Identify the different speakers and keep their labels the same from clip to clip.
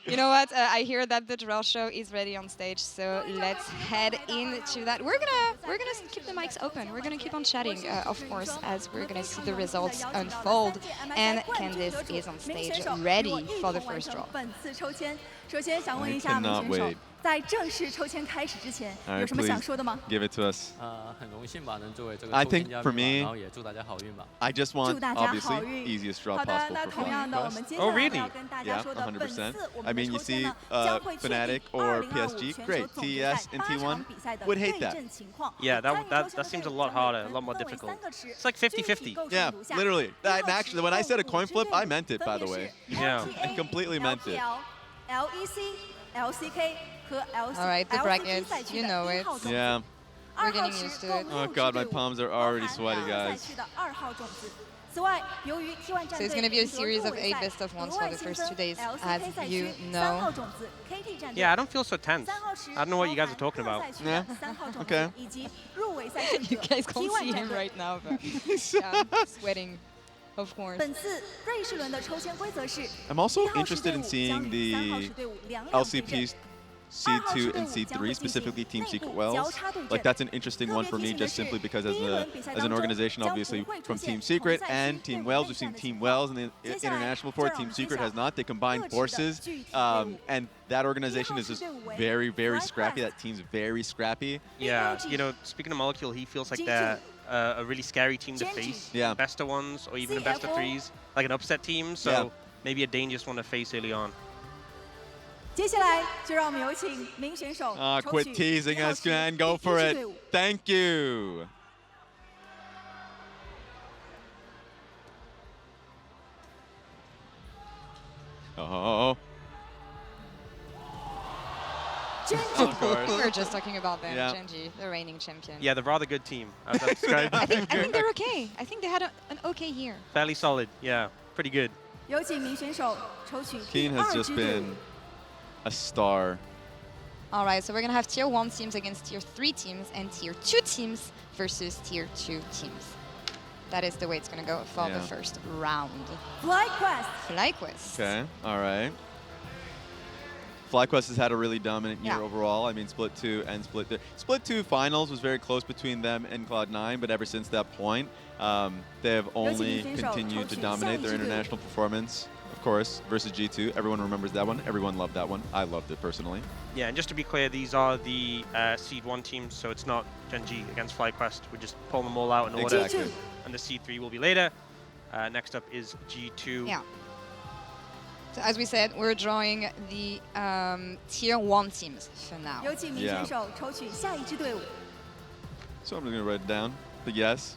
Speaker 1: You know what? I hear that the draw show is ready on stage, so let's head into that. We're gonna keep the mics open. We're gonna keep on chatting, of course, as we're gonna see the results unfold. And Candice is on stage, ready for the first draw.
Speaker 2: I cannot wait.
Speaker 3: 在正式抽签开始之前，
Speaker 2: All
Speaker 3: 有
Speaker 2: right,
Speaker 3: 什么想
Speaker 2: please
Speaker 3: 说的吗？
Speaker 2: give it to us.
Speaker 4: 很荣幸吧，能作为这个
Speaker 2: I
Speaker 4: 抽签
Speaker 2: think
Speaker 4: 嘉
Speaker 2: for
Speaker 4: 宾吧，
Speaker 2: me,
Speaker 4: 然后也祝大家好运吧。
Speaker 2: I just want,
Speaker 3: 祝大家好
Speaker 2: obviously,
Speaker 3: 运。
Speaker 2: easiest draw
Speaker 3: 好的，
Speaker 2: possible
Speaker 3: 那
Speaker 2: for
Speaker 3: 同样的，我们
Speaker 2: FLICKR.
Speaker 3: 接
Speaker 5: Oh,
Speaker 3: 下来
Speaker 5: really?
Speaker 3: 要跟大家
Speaker 2: Yeah,
Speaker 3: 说的，本
Speaker 2: 100%.
Speaker 3: 次我
Speaker 2: I
Speaker 3: 们
Speaker 2: mean,
Speaker 3: 的
Speaker 2: you
Speaker 3: 抽签
Speaker 2: see
Speaker 3: 呢，将会确定
Speaker 2: Fnatic or
Speaker 3: 2025
Speaker 2: PSG,
Speaker 3: 全
Speaker 2: great.
Speaker 3: 球总决
Speaker 2: TES
Speaker 3: 赛
Speaker 2: and
Speaker 3: 8 场
Speaker 2: T1
Speaker 3: 比赛的
Speaker 2: would
Speaker 3: 对
Speaker 2: hate that.
Speaker 3: 阵情况。
Speaker 5: Yeah,
Speaker 3: 参与抽
Speaker 5: that
Speaker 3: 签的
Speaker 5: seems a
Speaker 3: 队伍
Speaker 5: lot
Speaker 3: 将会
Speaker 5: harder, a
Speaker 3: 分
Speaker 5: lot more
Speaker 3: 为
Speaker 5: difficult.
Speaker 3: 3个池
Speaker 5: It's like
Speaker 3: 具体
Speaker 5: 50-50.
Speaker 3: 构成
Speaker 2: Yeah,
Speaker 3: 如下
Speaker 2: literally.
Speaker 3: 1 号
Speaker 2: And
Speaker 3: 池
Speaker 2: actually, when I said a
Speaker 3: 共
Speaker 2: coin
Speaker 3: 5支
Speaker 2: flip,
Speaker 3: 队
Speaker 2: I
Speaker 3: 伍
Speaker 2: meant it,
Speaker 3: 分
Speaker 2: by
Speaker 3: 别
Speaker 2: the
Speaker 3: 是
Speaker 2: way.
Speaker 5: Yeah.
Speaker 2: I completely meant it.
Speaker 3: LPL、LEC、LCK 和
Speaker 1: All right, the
Speaker 3: LCG
Speaker 1: brackets,
Speaker 3: 赛区
Speaker 1: you
Speaker 3: 的
Speaker 1: know
Speaker 3: 1
Speaker 1: it.
Speaker 3: 号种子。
Speaker 2: Yeah.
Speaker 1: We're
Speaker 3: 2号
Speaker 1: getting
Speaker 3: 池
Speaker 1: used to
Speaker 3: 共
Speaker 1: it.
Speaker 2: Oh
Speaker 3: 6
Speaker 2: God,
Speaker 3: 支
Speaker 2: my
Speaker 3: 队伍，
Speaker 2: palms are
Speaker 3: 包
Speaker 2: already
Speaker 3: 含
Speaker 2: sweaty,
Speaker 3: 2赛
Speaker 2: guys.
Speaker 3: 区的2号种子。此外，由于 T1 战
Speaker 1: So
Speaker 3: 队
Speaker 1: it's going to be a
Speaker 3: 赢得
Speaker 1: series
Speaker 3: 入
Speaker 1: of
Speaker 3: 围
Speaker 1: 8
Speaker 3: 赛，
Speaker 1: best of
Speaker 3: 额
Speaker 1: ones for
Speaker 3: 外
Speaker 1: the
Speaker 3: 新
Speaker 1: first 2
Speaker 3: 增
Speaker 1: days,
Speaker 3: LCK
Speaker 1: as
Speaker 3: 赛
Speaker 1: you
Speaker 3: 区3
Speaker 1: know.
Speaker 3: 号种子 KT 战队。
Speaker 5: Yeah, I don't feel so tense.
Speaker 3: 3号池
Speaker 5: I don't know what you guys are
Speaker 3: 包
Speaker 5: talking
Speaker 3: 含
Speaker 5: about.
Speaker 3: 各赛区的
Speaker 2: Yeah.
Speaker 3: 3号种
Speaker 2: Okay.
Speaker 3: 子，以及入围赛胜
Speaker 1: You
Speaker 3: 者
Speaker 1: guys can't see
Speaker 3: T1 战
Speaker 1: him
Speaker 3: 队。
Speaker 1: right now, but yeah, sweating, of course.
Speaker 3: 本次瑞士轮的抽签规则是
Speaker 2: I'm also
Speaker 3: 1号池
Speaker 2: interested
Speaker 3: 队
Speaker 2: in
Speaker 3: 伍将
Speaker 2: seeing
Speaker 3: 与3号
Speaker 2: the
Speaker 3: 池队伍两两对阵
Speaker 2: LCPs C2 and C3, specifically Team Secret Wells. Like that's an interesting one for me, just simply because as an organization, obviously from Team Secret and Team Wells, we've seen Team Wells in the international before. Team Secret has not. They combine forces, and that organization is just very, very scrappy. That team's very scrappy.
Speaker 5: Yeah, you know, speaking of Molecule, he feels like they're a really scary team to face.
Speaker 2: Yeah.
Speaker 5: Best of ones or even a best of threes, like an upset team. So
Speaker 2: Yeah.
Speaker 5: maybe a dangerous one to face early on.
Speaker 3: 接下来就让我们有请名选手
Speaker 2: Quit teasing us, man. Go for it. Thank you. Oh. Of course.
Speaker 1: We were just talking about them,
Speaker 2: Yeah.
Speaker 1: Genji, the reigning champion.
Speaker 5: Yeah, the rather good team. As I've described.
Speaker 1: I think they're okay. I think they had an okay year.
Speaker 5: Fairly solid. Yeah, pretty good.
Speaker 3: 有请名选手抽取第
Speaker 2: Keen has
Speaker 3: 2
Speaker 2: just
Speaker 3: 支队伍
Speaker 2: been。a star.
Speaker 1: All right, so we're going to have Tier 1 teams against Tier 3 teams and Tier 2 teams versus Tier 2 teams. That is the way it's going to go for the
Speaker 2: Yeah.
Speaker 1: first round.
Speaker 3: FlyQuest
Speaker 1: FlyQuest.
Speaker 2: Okay, all right. FlyQuest has had a really dominant year
Speaker 1: Yeah.
Speaker 2: overall. I mean, Split 2 and Split 3. Split 2 finals was very close between them and Cloud9, but ever since that point, they have only continued to dominate their international performance. Of course, versus G2. Everyone remembers that one. Everyone loved that one. I loved it personally.
Speaker 5: Yeah, and just to be clear, these are the Seed 1 teams, so it's not Genji against FlyQuest. We just pull them all out in order.
Speaker 2: Exactly.
Speaker 5: And the C3 will be later. Next up is G2.
Speaker 1: Yeah. So as we said, we're drawing the Tier 1 teams for now.
Speaker 3: 有请名选手抽取下一支队伍。
Speaker 2: So I'm just going to write it down. But yes.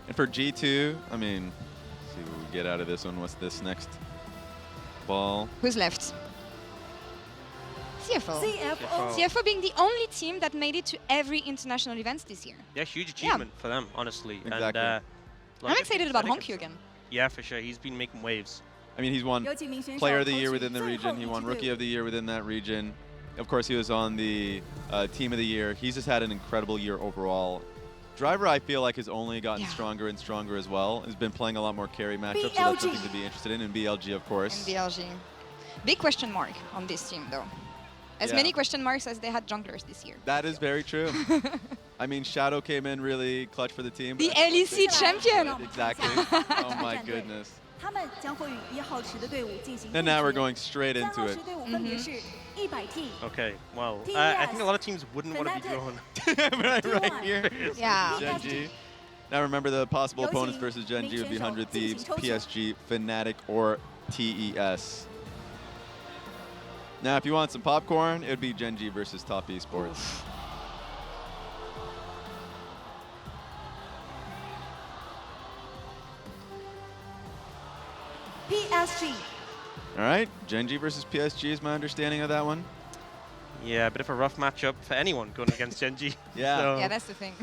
Speaker 2: And for G2, I mean, let's see what we get out of this one. What's this next ball?
Speaker 1: Who's left? CFO.
Speaker 3: CFO
Speaker 1: CFO being the only team that made it to every international event this year.
Speaker 5: Yeah, huge achievement for them, honestly.
Speaker 2: Exactly.
Speaker 5: And,
Speaker 1: I'm excited about Honkyu again.
Speaker 5: Yeah, for sure. He's been making waves.
Speaker 2: I mean, he's won
Speaker 3: 有请名选手
Speaker 2: Player of the
Speaker 3: 抽
Speaker 2: Year
Speaker 3: 取
Speaker 2: within the
Speaker 3: 最后
Speaker 2: region.
Speaker 3: 一
Speaker 2: He
Speaker 3: 支
Speaker 2: won
Speaker 3: 队
Speaker 2: Rookie
Speaker 3: 伍
Speaker 2: of the Year within that region. Of course, he was on the Team of the Year. He's just had an incredible year overall. Driver, I feel like, has only gotten stronger and stronger as well. Has been playing a lot more carry matchups, so that's something to be interested in. And BLG, of course.
Speaker 1: In BLG. Big question mark on this team, though. As
Speaker 2: Yeah.
Speaker 1: many question marks as they had junglers this year.
Speaker 2: That is very true. I mean, Shadow came in really clutch for the team.
Speaker 1: The
Speaker 2: but I
Speaker 1: LEC
Speaker 2: think-
Speaker 1: champion!
Speaker 2: Exactly. Oh my goodness.
Speaker 3: 他们将会与1号池的队伍进行
Speaker 2: And
Speaker 3: 对
Speaker 2: now we're
Speaker 3: 决
Speaker 2: going straight
Speaker 3: 3
Speaker 2: into
Speaker 3: 号
Speaker 2: it.
Speaker 3: 池队伍分别是100 T
Speaker 5: Okay, well,
Speaker 3: TES,
Speaker 5: I think a lot of teams wouldn't want to be
Speaker 3: Fnatic.
Speaker 5: drawn.
Speaker 2: right here.
Speaker 1: Yeah.
Speaker 2: Genji. Now remember, the possible opponents versus Genji would be 100 Thieves, PSG, Fnatic, or TES. Now, if you want some popcorn, it would be Genji versus Top Esports.
Speaker 3: PSG
Speaker 2: All right, Genji versus PSG is my understanding of that one.
Speaker 5: Yeah, a bit of a rough matchup for anyone going against Genji.
Speaker 2: Yeah.
Speaker 5: So,
Speaker 1: Yeah, that's the thing.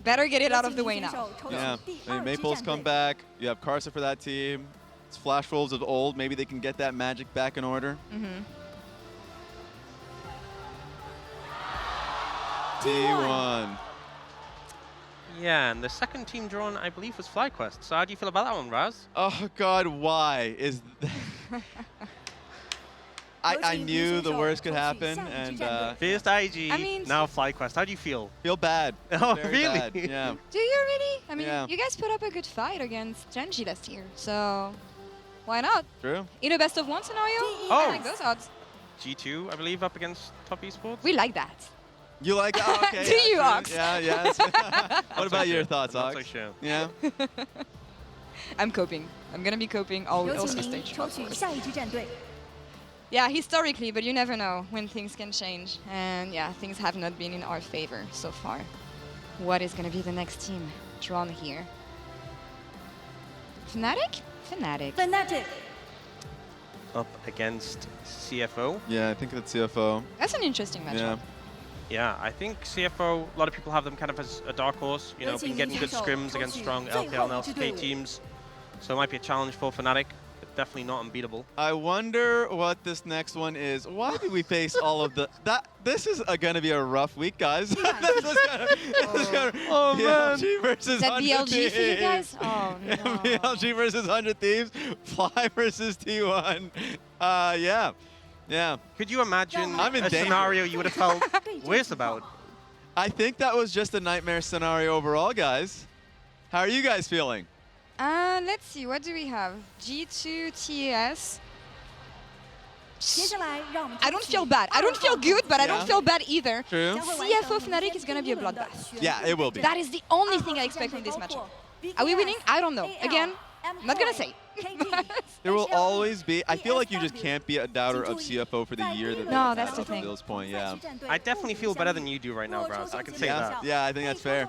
Speaker 1: Better get it out of the way now.
Speaker 2: Yeah, I mean, Maples come back. You have Karsa for that team. It's Flash Wolves of old. Maybe they can get that magic back in order. T1.
Speaker 5: yeah, and the second team drawn, I believe, was FlyQuest. So how do you feel about that one, Raz?
Speaker 2: Oh God, why is that? I knew the worst could happen, and
Speaker 5: First IG,
Speaker 1: I mean-
Speaker 5: now FlyQuest. How do you feel?
Speaker 2: feel bad.
Speaker 5: Oh,
Speaker 2: Very
Speaker 5: really?
Speaker 2: bad, yeah.
Speaker 1: Do you really? I mean,
Speaker 2: Yeah.
Speaker 1: you guys put up a good fight against Genji last year, so why not?
Speaker 2: True.
Speaker 1: In a best of one scenario,
Speaker 5: Oh.
Speaker 1: I like those odds.
Speaker 5: G2, I believe, up against Top Esports.
Speaker 1: We like that.
Speaker 2: You like it? Oh, okay.
Speaker 1: Do
Speaker 2: yeah,
Speaker 1: you,
Speaker 2: true.
Speaker 1: Ox?
Speaker 2: Yeah, yes. What about your thoughts,
Speaker 5: Not
Speaker 2: Ox?
Speaker 5: so sure.
Speaker 2: Yeah.
Speaker 1: I'm coping. I'm gonna be coping all
Speaker 3: 有
Speaker 1: also
Speaker 3: 请您
Speaker 1: stage.
Speaker 3: 抽
Speaker 1: of
Speaker 3: 取
Speaker 1: course.
Speaker 3: 下一支战队。
Speaker 1: Yeah, historically, but you never know when things can change. And yeah, things have not been in our favor so far. What is gonna be the next team drawn here? Fnatic? Fnatic.
Speaker 3: Fnatic
Speaker 5: Up against CFO.
Speaker 2: Yeah, I think that's CFO.
Speaker 1: That's an interesting matchup.
Speaker 2: Yeah.
Speaker 5: Yeah, I think CFO, a lot of people have them kind of as a dark horse. You know, been getting good scrims against strong LPL and LCK teams. So it might be a challenge for Fnatic, but definitely not unbeatable.
Speaker 2: I wonder what this next one is. Why do we face all of the... This is going to be a rough week, guys. this is gonna,
Speaker 5: Oh, man.
Speaker 2: BLG versus
Speaker 1: Is that
Speaker 2: 100
Speaker 1: BLG for you
Speaker 2: Thieves.
Speaker 1: guys? Oh no.
Speaker 2: BLG versus 100 Thieves. Fly versus T1. Yeah. Yeah.
Speaker 5: Could you imagine
Speaker 2: I'm in
Speaker 5: a
Speaker 2: danger.
Speaker 5: scenario you would have felt worse about?
Speaker 2: I think that was just a nightmare scenario overall, guys. How are you guys feeling?
Speaker 1: Let's see, what do we have? G2 TAS.
Speaker 3: 接下来让我们
Speaker 1: I don't feel bad. I don't feel good, but I don't
Speaker 2: Yeah.
Speaker 1: feel bad either.
Speaker 2: True.
Speaker 1: CFO Fnatic is gonna be a bloodbath.
Speaker 2: Yeah, it will be.
Speaker 1: That is the only thing I expect from this matchup. Are we winning? I don't know. Again, I'm not gonna say.
Speaker 2: There will always be... I feel like you just can't be a doubter of CFO for the year that
Speaker 1: No,
Speaker 2: they've
Speaker 1: that's
Speaker 2: had
Speaker 1: the
Speaker 2: up
Speaker 1: thing.
Speaker 2: until this point, yeah.
Speaker 5: I definitely feel better than you do right now, Braz. I can say
Speaker 2: Yeah.
Speaker 5: that.
Speaker 2: Yeah, I think that's fair.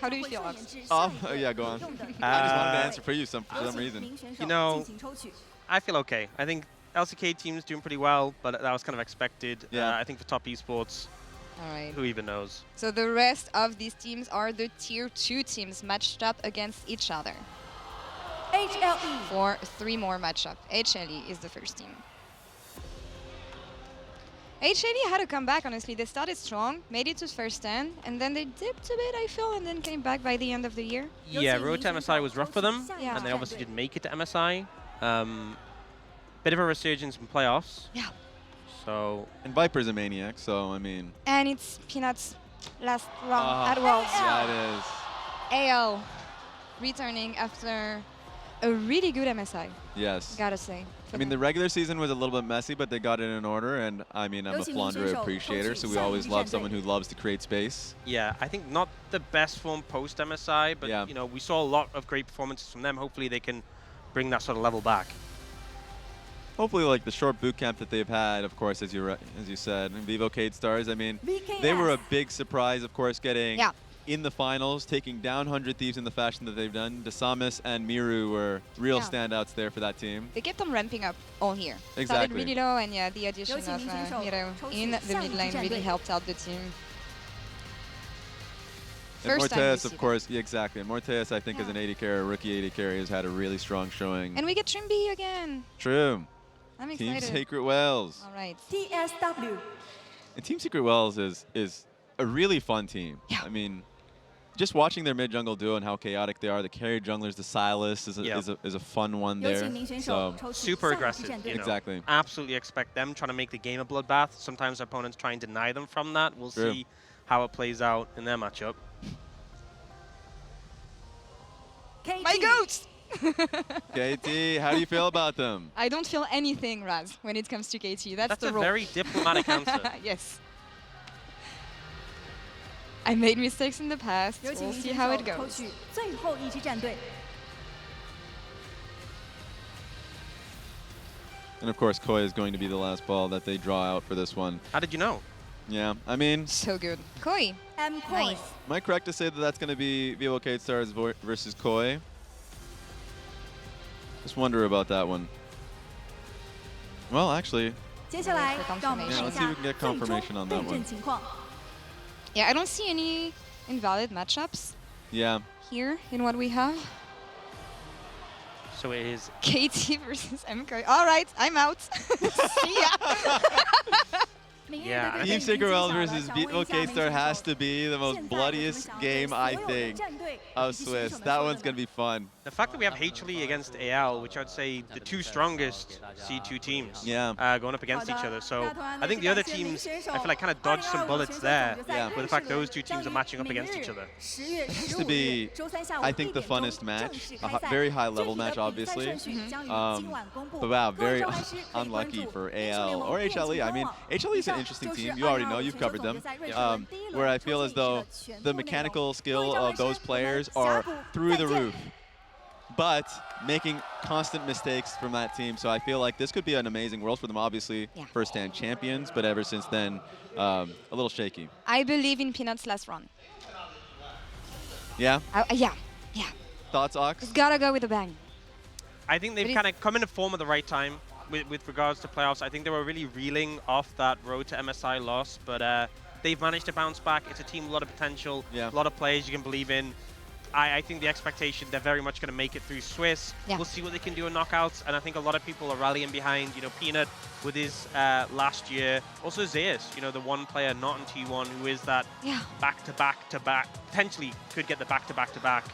Speaker 1: How do you feel, Ox?
Speaker 2: Oh, yeah, go on. I just wanted to answer for you for some reason.
Speaker 5: You know, I feel okay. I think LCK team's doing pretty well, but that was kind of expected.
Speaker 2: Yeah.
Speaker 5: I think for Top Esports,
Speaker 1: All right.
Speaker 5: who even knows?
Speaker 1: So the rest of these teams are the tier 2 teams matched up against each other
Speaker 3: HLE
Speaker 1: for 3 more matchups. HLE is the first team. HLE had a comeback, honestly. They started strong, made it to first 10, and then they dipped a bit, I feel, and then came back by the end of the year.
Speaker 5: Yeah, road to MSI was rough for them,
Speaker 1: Yeah.
Speaker 5: and they obviously didn't make it to MSI. Bit of a resurgence in playoffs.
Speaker 1: Yeah.
Speaker 5: So
Speaker 2: And Viper's a maniac, so, I mean...
Speaker 1: And it's Peanuts' last run at Worlds.
Speaker 2: Yeah, it is.
Speaker 1: AL returning after a really good MSI,
Speaker 2: Yes.
Speaker 1: gotta say.
Speaker 2: I mean, the regular season was a little bit messy, but they got it in order, and I mean, I'm a Flandre appreciator, so we always love someone who loves to create space.
Speaker 5: yeah, I think not the best form post MSI, but
Speaker 2: Yeah.
Speaker 5: you know, we saw a lot of great performances from them. Hopefully, they can bring that sort of level back.
Speaker 2: Hopefully, like the short boot camp that they've had, of course, as you said, and Vivo Cade Stars. I mean, they were a big surprise, of course, getting in the finals, taking down 100 Thieves in the fashion that they've done. Desamis and Miru were real standouts there for that team.
Speaker 1: They kept on ramping up all year. Started
Speaker 2: Exactly.
Speaker 1: really low, and yeah, the addition of Miru in the mid lane really helped out the team.
Speaker 2: And
Speaker 1: First time we
Speaker 2: Morteus,
Speaker 1: see
Speaker 2: of course, yeah, exactly. And Morteus, I think, as an 80 carry, a rookie 80 carry, has had a really strong showing.
Speaker 1: And we get Trimby again.
Speaker 2: True.
Speaker 1: I'm
Speaker 2: Team
Speaker 1: excited.
Speaker 2: Secret Wells.
Speaker 1: All right.
Speaker 3: TSW
Speaker 2: And Team Secret Wells is a really fun team.
Speaker 1: Yeah.
Speaker 2: I mean, just watching their mid jungle duo and how chaotic they are, the carry junglers, the Silas is a fun one
Speaker 3: 有
Speaker 2: there.
Speaker 3: 请名选
Speaker 2: So
Speaker 3: 手抽取
Speaker 5: Super
Speaker 3: 下一支
Speaker 5: aggressive,
Speaker 3: 战队
Speaker 5: you know.
Speaker 2: Exactly.
Speaker 5: Absolutely expect them trying to make the game a bloodbath. Sometimes opponents try and deny them from that. We'll
Speaker 2: True.
Speaker 5: see how it plays out in their matchup.
Speaker 1: My goats!
Speaker 2: KT, how do you feel about them?
Speaker 1: I don't feel anything, Raz, when it comes to KT. That's the
Speaker 5: a
Speaker 1: rule.
Speaker 5: very diplomatic answer.
Speaker 1: Yes. I made mistakes in the past.
Speaker 3: 有请
Speaker 1: We'll
Speaker 3: 名
Speaker 1: see
Speaker 3: 选
Speaker 1: how
Speaker 3: 手
Speaker 1: it
Speaker 3: 抽
Speaker 1: goes.
Speaker 3: 取最后一支战队。
Speaker 2: And of course, Koi is going to be the last ball that they draw out for this one.
Speaker 5: How did you know?
Speaker 2: Yeah, I mean,
Speaker 1: So good. Koi.
Speaker 3: M
Speaker 1: Nice.
Speaker 2: am I correct to say that that's going to be Vivo Cade Stars versus Koi? Just wonder about that one. Well, actually,
Speaker 3: 接下来让我们
Speaker 2: yeah,
Speaker 3: 看一
Speaker 2: let's see if
Speaker 3: 下
Speaker 2: we can get
Speaker 3: 最终
Speaker 2: confirmation on
Speaker 3: 对
Speaker 2: that
Speaker 3: 阵
Speaker 2: one.
Speaker 3: 情况。
Speaker 1: Yeah, I don't see any invalid matchups
Speaker 2: Yeah.
Speaker 1: here in what we have.
Speaker 5: So it is
Speaker 1: KT versus MK. All right, I'm out. See ya.
Speaker 3: 明日
Speaker 5: Yeah,
Speaker 3: 的对
Speaker 2: Team
Speaker 3: 阵
Speaker 2: Secret
Speaker 3: 已经
Speaker 2: Wells
Speaker 3: 揭晓了
Speaker 2: versus
Speaker 3: 想问一
Speaker 2: Vivo
Speaker 3: 下
Speaker 2: Cade
Speaker 3: 名
Speaker 2: Star
Speaker 3: 选
Speaker 2: has
Speaker 3: 手
Speaker 2: to be the most
Speaker 3: 现在我们
Speaker 2: bloodiest
Speaker 3: 想对
Speaker 2: game,
Speaker 3: 所
Speaker 2: I
Speaker 3: 有的
Speaker 2: think.
Speaker 3: 战队
Speaker 2: of Swiss. That one's going to be fun.
Speaker 5: The fact that we have HLE against AL, which I'd say the two strongest C2 teams,
Speaker 2: Yeah.
Speaker 5: going up against each other. So I think the other teams, I feel like kind of dodged some bullets there.
Speaker 2: Yeah.
Speaker 5: With the fact those two teams are matching up against each other.
Speaker 2: This to be, I think, the funnest match. A very high level match, obviously. But wow, very unlucky for AL or HLE. I mean, HLE is an interesting team. You already know, you've covered them. Where I feel as though the mechanical skill of those players are through the roof, but making constant mistakes from that team. So I feel like this could be an amazing Worlds for them, obviously, first-hand champions, but ever since then, a little shaky.
Speaker 1: I believe in Peanut's last run.
Speaker 2: Yeah?
Speaker 1: Yeah.
Speaker 2: Thoughts, Ox?
Speaker 1: It's gotta go with a bang.
Speaker 5: I think they've kind of come into form at the right time with regards to playoffs. I think they were really reeling off that road to MSI loss, but they've managed to bounce back. It's a team with a lot of potential, a lot of players you can believe in. I think the expectation, they're very much going to make it through Swiss. We'll see what they can do in knockouts, and I think a lot of people are rallying behind, Peanut with his last year. Also Zeus, the one player not in T1 who is that back-to-back-to-back, potentially could get the back-to-back-to-back.